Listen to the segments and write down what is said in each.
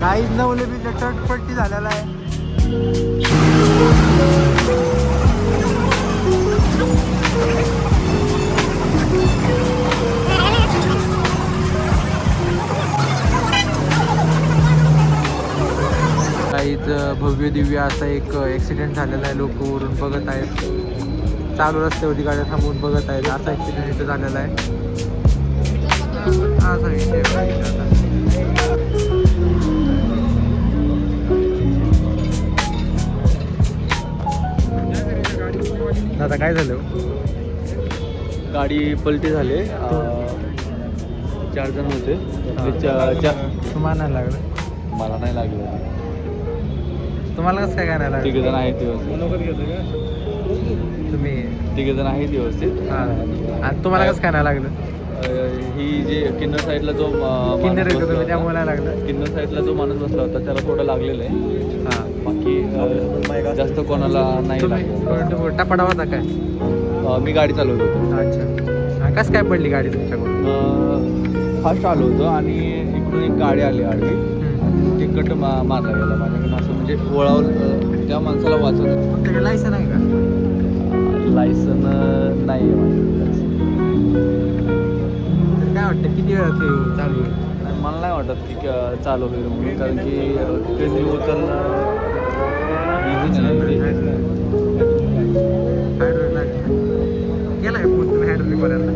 काहीच नवले बी चटपट्टी झालेला आहे. काहीच भव्य दिव्य असा एक ॲक्सिडेंट झालेला आहे. लोक वरून बघत आहेत, चालू रस्त्यावरती गाड्या थांबवून बघत आहेत. असा ॲक्सिडेंट इथं झालेला आहे. असा विषय आता काय झालं? गाडी पलटी झाली. 4 जण होते. तुम्हाला नाही लागलं? मला नाही लागलं. तुम्हाला कसं काय नाही लागलं? 3 जण आहेत व्यवस्थित. तुम्ही 3 जण आहेत व्यवस्थित. हां, आणि तुम्हाला कसं काय नाही लागलं? ही जे किन्नर साईडला जो किन्नर येतो तुम्ही, त्यामुळे नाही लागलं? किन्नर साईडला जो माणूस बसला होता त्याला थोडं लागलेलं आहे. हां, बाकी जास्त कोणाला नाही लागलं. तुम्ही टपाडा होता काय? मी गाडी चालवत होतो. अच्छा, कसं काय पडली गाडी तुमच्याकडून? फास्ट आलो होतो आणि इकडून एक गाडी आली आडवी. तिकट मारला गेला माझ्याकडून. असं म्हणजे वळावलं, त्या माणसाला वाचवलं. तुमच्याकडे लायसन आहे का? लायसन नाही आहे माझ्याकडे. काय वाटतं किती वेळा ते चालू आहे? मला नाही वाटत की चालू होईल म्हणून, कारण की कधी उचलणं गेला आहे फोन तुम्ही हायड्रोलिकवाल्यांना?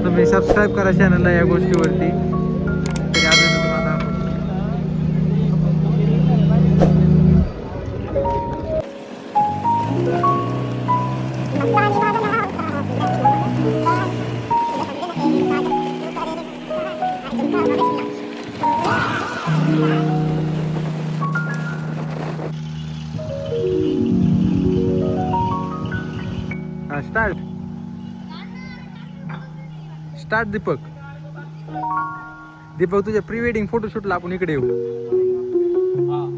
तुम्ही सबस्क्राईब करा चॅनलला या गोष्टीवरती. तरी अजून तुम्हाला स्टार्ट दीपक. दीपक, तुझ्या प्री वेडिंग फोटोशूटला आपण इकडे येऊ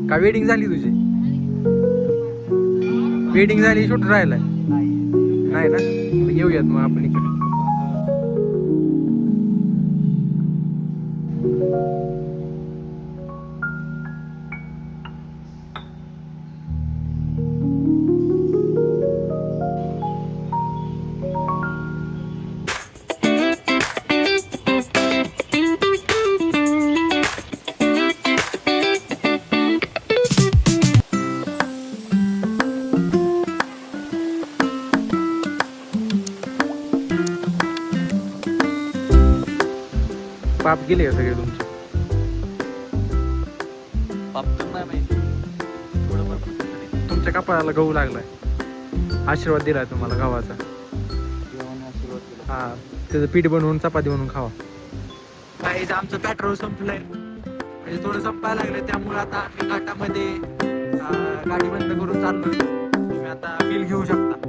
का? वेडिंग झाली तुझी? वेडिंग झाली, शूट राहिलाय नाही ना? येऊयात मग आपण इकडे. पाप गेले का सगळे तुमचे? पाप तर नाही माहिती. तुमच्या कपाळाला गहू लागलाय. आशीर्वाद दिलाय तुम्हाला गव्हाचा. हा, त्याचं पीठ बनवून चपाती बनवून खावा. काही आमचं पेट्रोल संपलंय, म्हणजे थोडं संपायला लागलं. त्यामुळे आता आम्ही घाटामध्ये गाडी बंद करून चाललोय. तुम्ही आता बिल घेऊ शकता.